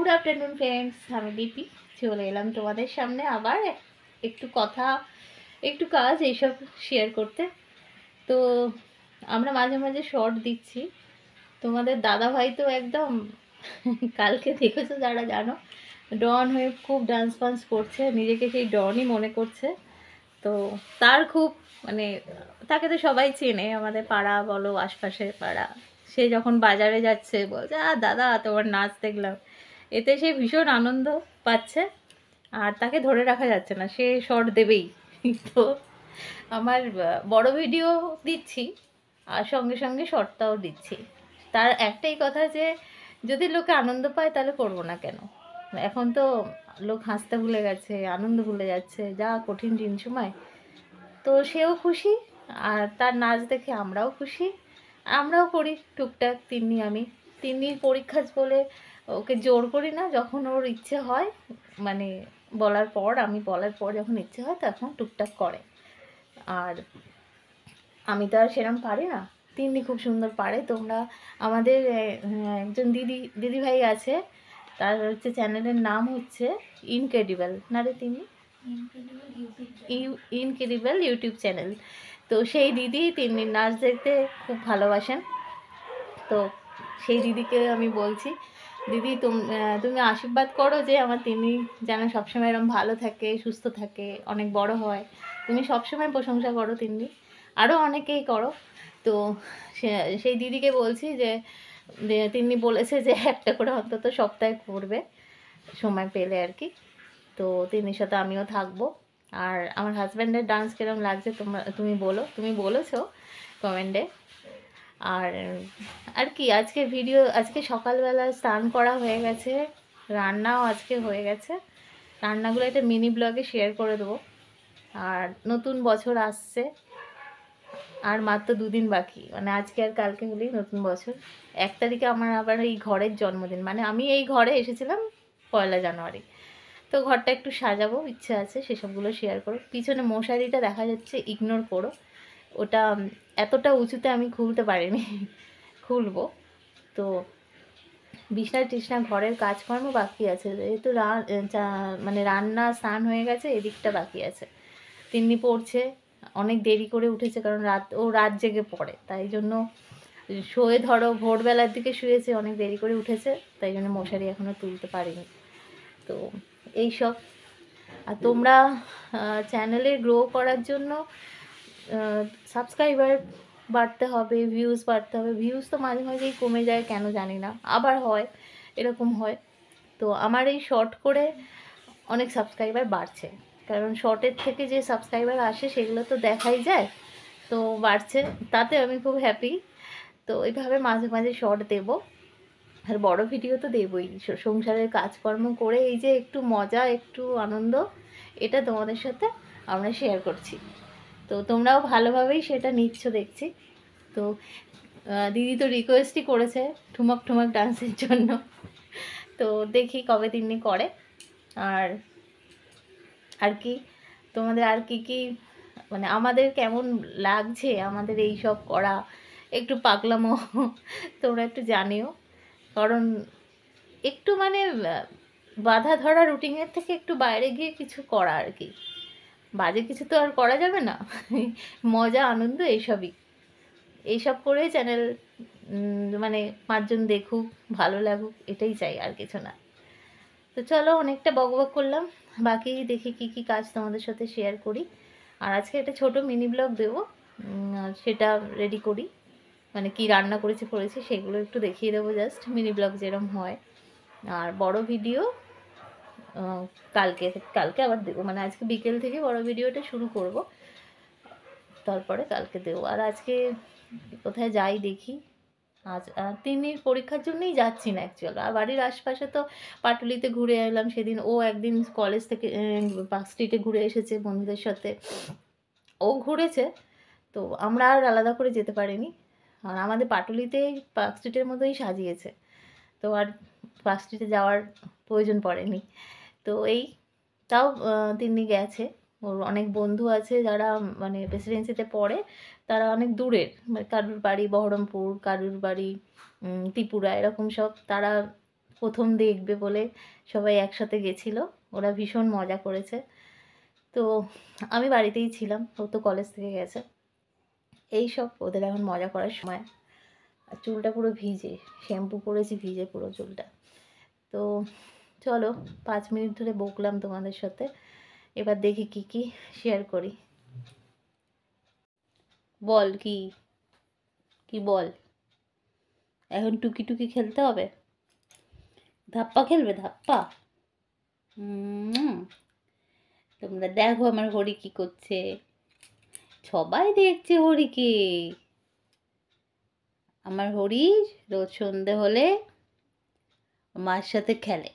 Good afternoon friends, আমি দীপি চলে এলাম তোমাদের সামনে আবার একটু কথা একটু কাজ এইসব শেয়ার করতে। তো আমরা মাঝে মাঝে শর্ট দিচ্ছি। তোমাদের দাদা ভাই তো একদম কালকে দেখেছো যারা জানো, ডন হয়ে খুব ডান্স ফান্স করছে, নিজেকে সেই ডনই মনে করছে। তো তার খুব মানে তাকে তো সবাই চেনে, আমাদের পাড়া বলো আশপাশের পাড়া। সে যখন বাজারে যাচ্ছে বলছে দাদা তোমার নাচ দেখলাম, এতে সে ভীষণ আনন্দ পাচ্ছে। আর তাকে ধরে রাখা যাচ্ছে না, সে শর্ট দেবেই। তো আমার বড় ভিডিও দিচ্ছি আর সঙ্গে সঙ্গে শর্টটাও দিচ্ছি। তার একটাই কথা যে যদি লোকে আনন্দ পায় তাহলে করবো না কেন। এখন তো লোক হাসতে ভুলে গেছে, আনন্দ ভুলে যাচ্ছে, যা কঠিন দিন সময়। তো সেও খুশি আর তার নাচ দেখে আমরাও খুশি। আমরাও করি টুকটাক। তিন্নির পরীক্ষা বলে ওকে জোর করি না, যখন ওর ইচ্ছে হয় মানে আমি বলার পর যখন ইচ্ছে হয় তখন টুকটাক করে। আর আমি তো আর সেরকম পারি না, তিন্নি খুব সুন্দর পারে। তোমরা আমাদের একজন দিদিভাই আছে, তার হচ্ছে চ্যানেলের নাম হচ্ছে ইনক্রেডিবল, না রে তিন্নি? Incredible YouTube channel. তো সেই দিদি তিন্নির নাচ দেখতে খুব ভালোবাসেন। তো সেই দিদিকে আমি বলছি, দিদি তুমি আশীর্বাদ করো যে আমার তিন্নি যেন সবসময় এরকম ভালো থাকে, সুস্থ থাকে, অনেক বড় হয়। তুমি সবসময় প্রশংসা করো তিন্নি, আরও অনেকেই করো। তো সেই দিদিকে বলছি যে তিন্নি বলেছে যে একটা করে অন্তত সপ্তাহে করবে, সময় পেলে আর কি। তো তিন্নির সাথে আমিও থাকবো। আর আমার হাজব্যান্ডের ডান্স কিরম লাগছে তুমি বলো, তুমি বলেছো কমেন্টে। আর আর কি আজকে সকালবেলা স্নান করা হয়ে গেছে, রান্নাও আজকে হয়ে গেছে। রান্নাগুলো একটা মিনি ব্লগে শেয়ার করে দেবো। আর নতুন বছর আসছে, আর মাত্র 2 দিন বাকি, মানে আজকে আর কালকে হলেই নতুন বছর। 1 তারিখে আমার আবার এই ঘরের জন্মদিন, মানে আমি এই ঘরে এসেছিলাম 1 জানুয়ারি। তো ঘরটা একটু সাজাবো, ইচ্ছে আছে, সেসবগুলো শেয়ার করো। পিছনে মশারিটা দেখা যাচ্ছে, ইগনোর করো, ওটা এতটা উঁচুতে আমি খুলতে পারিনি, খুলবো। তো বিছনা টিছনা ঘরের কাজকর্ম বাকি আছে, যেহেতু মানে রান্না স্নান হয়ে গেছে, এদিকটা বাকি আছে। তিন্নি পড়ছে, অনেক দেরি করে উঠেছে, কারণ রাত জেগে পড়ে, তাই জন্য শোয়ে ধরো ভোরবেলার দিকে শুয়েছে, অনেক দেরি করে উঠেছে, তাই জন্য মশারি এখনও তুলতে পারিনি। তো এইসব। আর তোমরা চ্যানেলে গ্রো করার জন্য সাবস্ক্রাইবার বাড়তে হবে, ভিউজ বাড়তে হবে। ভিউজ তো মাঝে মাঝেই কমে যায়, কেন জানি না, আবার হয়, এরকম হয়। তো আমার এই শর্ট করে অনেক সাবস্ক্রাইবার বাড়ছে, কারণ শর্টের থেকে যে সাবস্ক্রাইবার আসে সেগুলো তো দেখাই যায়, তো বাড়ছে, তাতে আমি খুব হ্যাপি। তো এইভাবে মাঝে মাঝে শর্ট দেবো। আর বড় ভিডিও তো দেবই, সংসারের কাজকর্ম করে এই যে একটু মজা, একটু আনন্দ, এটা তোমাদের সাথে আমরা শেয়ার করছি। তো তোমরাও ভালোভাবেই সেটা নিচ্ছ দেখছি। তো দিদি তো রিকোয়েস্টই করেছে ঠুমক ঠুমক ডান্সের জন্য। তো দেখি কবে তিন্নি করে। আর আর কি তোমাদের আর কি মানে আমাদের কেমন লাগছে আমাদের এই সব করা, একটু পাগলামো তোমরা একটু জানিও। কারণ একটু মানে বাধা ধরা রুটিনের থেকে একটু বাইরে গিয়ে কিছু করা আর কি, বাজে কিছু তো আর করা যাবে না। মজা আনন্দ এইসব করে চ্যানেল মানে 5 জন দেখুক, ভালো লাগুক, এটাই চাই, আর কিছু না। তো চলো, অনেকটা বকবক করলাম, বাকি দেখি কি কাজ তোমাদের সাথে শেয়ার করি। আর আজকে একটা ছোট মিনি ব্লগ দেবো, সেটা রেডি করি, মানে কি রান্না করেছি সেগুলো একটু দেখিয়ে দেবো, জাস্ট মিনি ব্লগ যেরকম হয়। আর বড় ভিডিও কালকে কালকে আবার দেবো, মানে আজকে বিকেল থেকে বড় ভিডিওটা শুরু করব, তারপরে কালকে দেবো। আর আজকে কোথায় যাই দেখি। আজ তিন্নির পরীক্ষার জন্যই যাচ্ছি না অ্যাকচুয়ালি। আর বাড়ির আশপাশে তো পাটুলিতে ঘুরে এলাম সেদিন, ও একদিন কলেজ থেকে পার্ক স্ট্রিটে ঘুরে এসেছে বন্ধুদের সাথে, ও ঘুরেছে। তো আমরা আর আলাদা করে যেতে পারিনি, আর আমাদের পাটুলিতেই পার্ক স্ট্রিটের মতোই সাজিয়েছে, তো আর পার্ক স্ট্রিটে যাওয়ার প্রয়োজন পড়েনি। তো তাও তিন্নি গেছে, ওর অনেক বন্ধু আছে যারা মানে প্রেসিডেন্সিতে পড়ে, তারা অনেক দূরের, মানে কারুর বাড়ি বহরমপুর, কারুর বাড়ি ত্রিপুরা, এরকম সব তারা প্রথম দেখবে বলে সবাই একসাথে গেছিল, ওরা ভীষণ মজা করেছে। তো আমি বাড়িতেই ছিলাম, ও তো কলেজ থেকে গেছে। এই সব ওদের এখন মজা করার সময়। আর চুলটা পুরো ভিজে, শ্যাম্পু করেছি ভিজে পুরো চুলটা। তো চলো 5 মিনিট ধরে বকলাম তোমাদের সাথে, এবার দেখি কি কি শেয়ার করি। বল কি কি বল, এখন টুকি টুকি খেলতে হবে? ধাপ্পা খেলবে? ধাপ্পা? তোমরা দেখো আমার হরি কি করছে, সবাই দেখছে হরিকে। আমার হরি রোজ সন্ধে হলে মার সাথে খেলে।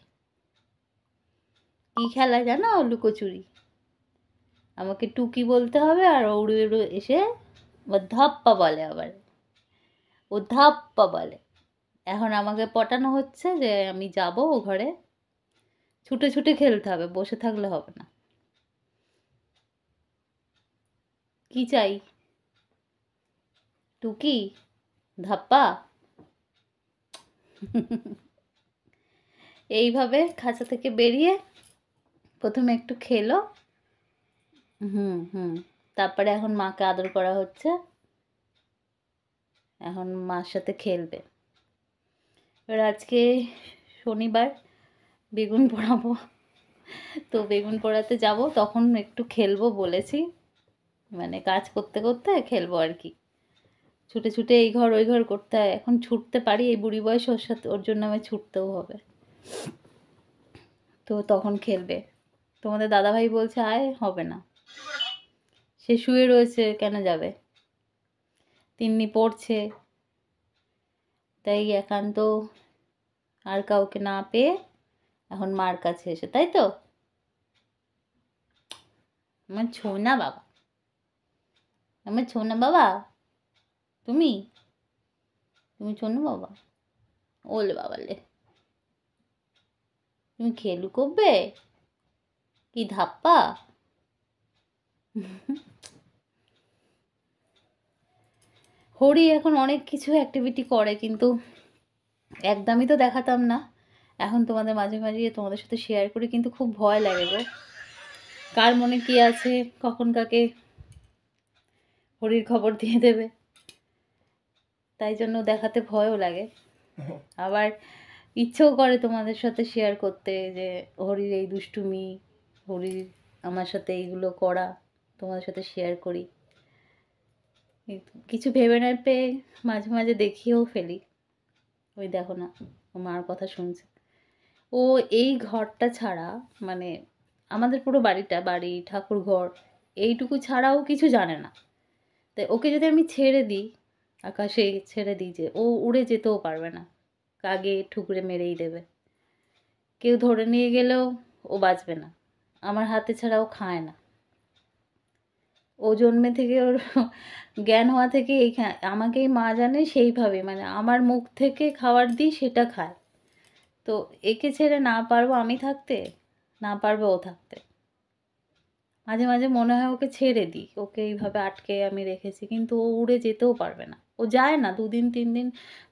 কি খেলা জানো? লুকোচুরি। আমাকে টুকি বলতে হবে আর উড়ে উড়ে এসে ধাপ্পা বলে। আবার ও ধাপ্পা বলে। এখন আমাকে পটানো হচ্ছে যে আমি যাব ও ঘরে, ছুটে ছুটে খেলতে হবে, বসে থাকলে হবে না। কি চাই? টুকি? ধাপ্পা? এইভাবে খাঁচা থেকে বেরিয়ে প্রথমে একটু খেলো, তারপরে এখন মাকে আদর করা হচ্ছে, এখন মার সাথে খেলবে। এবার আজকে শনিবার, বেগুন পোড়াবো, তো বেগুন পোড়াতে যাব, তখন একটু খেলবো বলেছি, মানে কাজ করতে করতে খেলবো আর কি। ছুটে ছুটে এই ঘর ওই ঘর করতে হয়, এখন ছুটতে পারি এই বুড়ি বয়সে, ওর সাথে ওর জন্য আমি ছুটতেও হবে। তো তখন খেলবে। তোমাদের দাদাভাই বলছে আয়, হবে না, সে শুয়ে রয়েছে, কেন যাবে? তিন্নি পড়ছে, তাই একান্ত আর কাউকে না পেয়ে এখন মার কাছে এসে, তাই তো? আমার ছোনা বাবা, আমার ছোনা বাবা, তুমি তুমি ছোনা বাবা, ওলে বাবালে, তুমি খেলু করবে কি ধাপ্পা? হরি এখন অনেক কিছু অ্যাক্টিভিটি করে, কিন্তু একদমই তো দেখাতাম না, এখন তোমাদের মাঝে মাঝে তোমাদের সাথে শেয়ার করি, কিন্তু খুব ভয় লাগে গো, কার মনে কি আছে, কখন কাকে হরির খবর দিয়ে দেবে, তাই জন্য দেখাতে ভয়ও লাগে। আবার ইচ্ছেও করে তোমাদের সাথে শেয়ার করতে, যে হরির এই দুষ্টুমি, হরির আমার সাথে এইগুলো করা, তোমাদের সাথে শেয়ার করি। কিছু ভেবে না পেয়ে মাঝে মাঝে দেখিয়েও ফেলি। ওই দেখো না, ও মার কথা শুনছে। ও এই ঘরটা ছাড়া, মানে আমাদের পুরো বাড়িটা, বাড়ি ঠাকুর ঘর এইটুকু ছাড়াও কিছু জানে না। তাই ওকে যদি আমি ছেড়ে দিই, আকাশে ছেড়ে দিই, যে ও উড়ে যেতেও পারবে না, কাগে ঠুকরে মেরেই দেবে। কেউ ধরে নিয়ে গেলেও ও বাঁচবে না, আমার হাতে ছাড়া ও খায় না। ও জন্মে থেকে ওর জ্ঞান হওয়া থেকে আমাকেই মা জানে সেইভাবে, মানে আমার মুখ থেকে খাবার দিই সেটা খায়। তো একে ছেড়ে না পারবো আমি থাকতে, না পারবে ও থাকতে। মাঝে মাঝে মনে হয় ওকে ছেড়ে দিই, ওকে এইভাবে আটকে আমি রেখেছি, কিন্তু ও উড়ে যেতেও পারবে না। ও যায় না, 2 দিন 3 দিন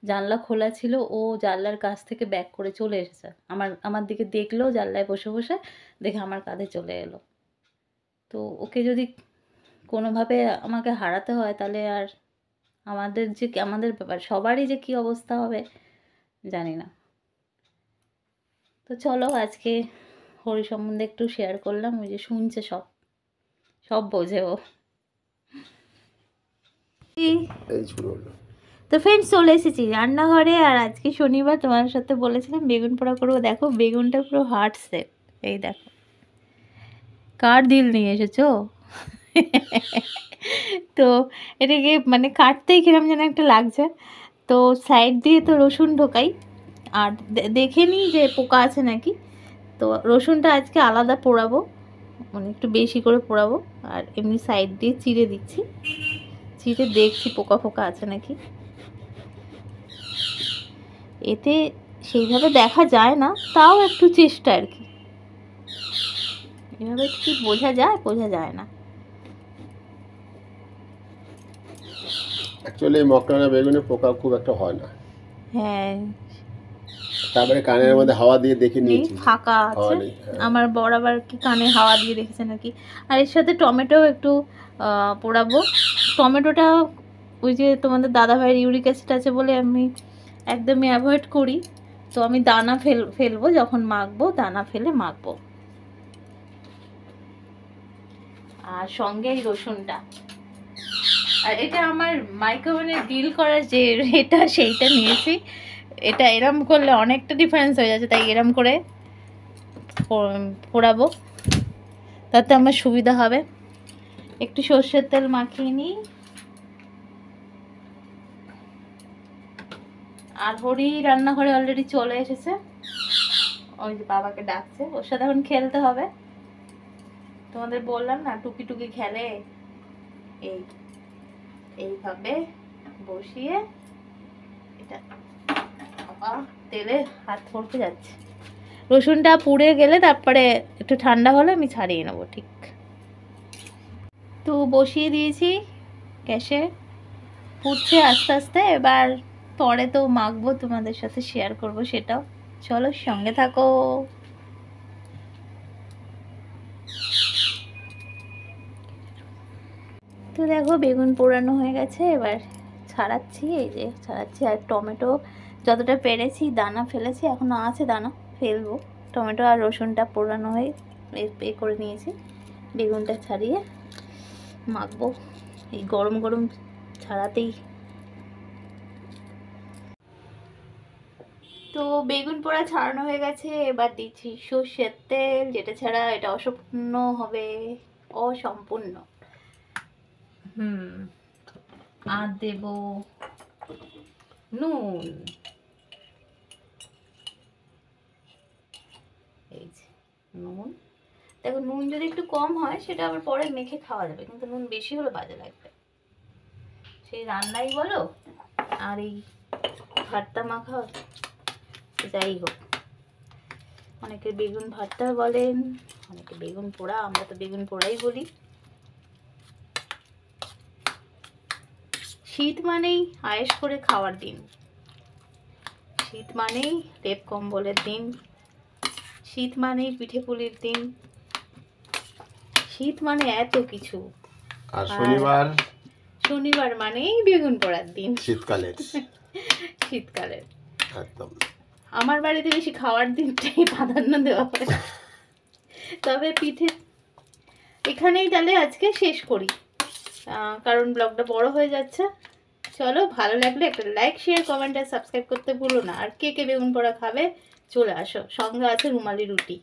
জানলা খোলা ছিল, ও জানলার কাছ থেকে ব্যাক করে চলে এসেছে, আমার দিকে দেখলো, জানলায় বসে বসে দেখে আমার কাঁধে চলে এলো। তো ওকে যদি কোনোভাবে আমাকে হারাতে হয়, তাহলে আর আমাদের ব্যাপার সবারই যে কী অবস্থা হবে জানি না। তো চলো আজকে হরি সম্বন্ধে একটু শেয়ার করলাম, ওই যে শুনছে, সব বোঝে ও। তো ফ্রেন্ডস চলে এসেছি রান্নাঘরে, আর আজকে শনিবার, তোমার সাথে বলেছিলাম বেগুন পোড়া করবো। দেখো বেগুনটা পুরো হার্ট শেপ, এই দেখো। কার দিল নিয়ে এসেছো? তো এটাকে মানে কাটতেই কিরম যেন একটা লাগছে। তো সাইড দিয়ে তো রসুন ঢোকাই, আর দেখে নিই যে পোকা আছে নাকি। তো রসুনটা আজকে আলাদা পোড়াবো, মানে একটু বেশি করে পোড়াবো, আর এমনি সাইড দিয়ে চিড়ে দিচ্ছি, চিড়ে দেখছি পোকা ফোকা আছে নাকি। এতে সেইভাবে দেখা যায় না, তাও একটু চেষ্টা আর কি। এভাবে কি বোঝা যায়? বোঝা যায় না। অ্যাকচুয়ালি মকরানা বেগুনে পোকা খুব একটা হয় না। হ্যাঁ, তারপরে কানের মধ্যে হাওয়া দিয়ে দেখে নেই, নিয়েছি ফাঁকা হাওয়া আছে। নেই, হ্যাঁ। আমার বর আবার কি কানে হাওয়া দিয়ে রেখেছে নাকি। আর এর সাথে টমেটো একটু পোড়াবো। টমেটোটা ওই যে তোমাদের দাদাভাইয়ের ইউরিক অ্যাসিড আছে বলে আমি একদমই অ্যাভয়েড করি। তো আমি দানা ফেলবো যখন মাখবো, দানা ফেলে মাখবো। আর সঙ্গে এই রসুনটা। আর এটা আমার মাইক্রোওভেনে গ্রিল করার যে এটা সেইটা নিয়েছি। এটা এরম করলে অনেকটা ডিফারেন্স হয়ে যাচ্ছে, তাই এরম করে পোড়াবো, তাতে আমার সুবিধা হবে। একটু সর্ষের তেল মাখিয়ে নিই। আর হরি রান্নাঘরে অলরেডি চলে এসেছে, ওই যে বাবাকে ডাকছে, ওর সাথে এখন খেলতে হবে। তোমাদের বললাম না টুকি টুকি খেলে। এইভাবে বসিয়ে এটা, বাবা তেলে হাত ফড়কে যাচ্ছে। রসুনটা পুড়ে গেলে তারপরে একটু ঠান্ডা হলে আমি ছাড়িয়ে নেবো। ঠিক তো বসিয়ে দিয়েছি গ্যাসে, ফুটছে আস্তে আস্তে। এবার পরে তো মাখবো, তোমাদের সাথে শেয়ার করব সেটাও। চলো সঙ্গে থাকো। তো দেখো বেগুন পোড়ানো হয়ে গেছে, এবার ছাড়াচ্ছি। এই যে ছাড়াচ্ছি। আর টমেটো যতটা পেরেছি দানা ফেলেছি, এখনো আছে দানা, ফেলবো। টমেটো আর রসুনটা পোড়ানো হয়ে এ করে নিয়েছি। বেগুনটা ছাড়িয়ে মাখবো এই গরম গরম ছাড়াতেই। তো বেগুন পোড়া ছাড়ানো হয়ে গেছে, এবার দিচ্ছি সর্ষের তেল, যেটা ছাড়া এটা অসম্পূর্ণ হবে, অসম্পূর্ণ। আর দেব নুন। এই যে নুন। দেখো নুন যদি একটু কম হয় সেটা আবার পরে মেখে খাওয়া যাবে, কিন্তু নুন বেশি হলে বাজে লাগবে। সেই রান্নাই বলো আর এই ভর্তা মাখা, যাই হোক। অনেকে বেগুন ভর্তা বলেন, অনেকে বেগুন পোড়া, আমরা তো বেগুন পোড়াই বলি। শীত মানেই আয়েশ করে খাওয়ার দিন, শীত মানেই লেপ কম্বলের দিন, শীত মানেই পিঠে পুলির দিন, শীত মানে এত কিছু। আর শনিবার মানেই বেগুন পোড়ার দিন, শীতকালের। শীতকালের একদম। আমার বাড়িতে বেশি খাওয়ার দিনটাই প্রাধান্য দেওয়া হয়। তবে পিঠে এখানেই তাহলে আজকে শেষ করি, কারণ ব্লগটা বড় হয়ে যাচ্ছে। চলো, ভালো লাগলে একটা লাইক, শেয়ার, কমেন্ট আর সাবস্ক্রাইব করতে ভুলো না। আর কে কে বেগুন পোড়া খাবে চলে আসো, সঙ্গে আছে রুমালি রুটি।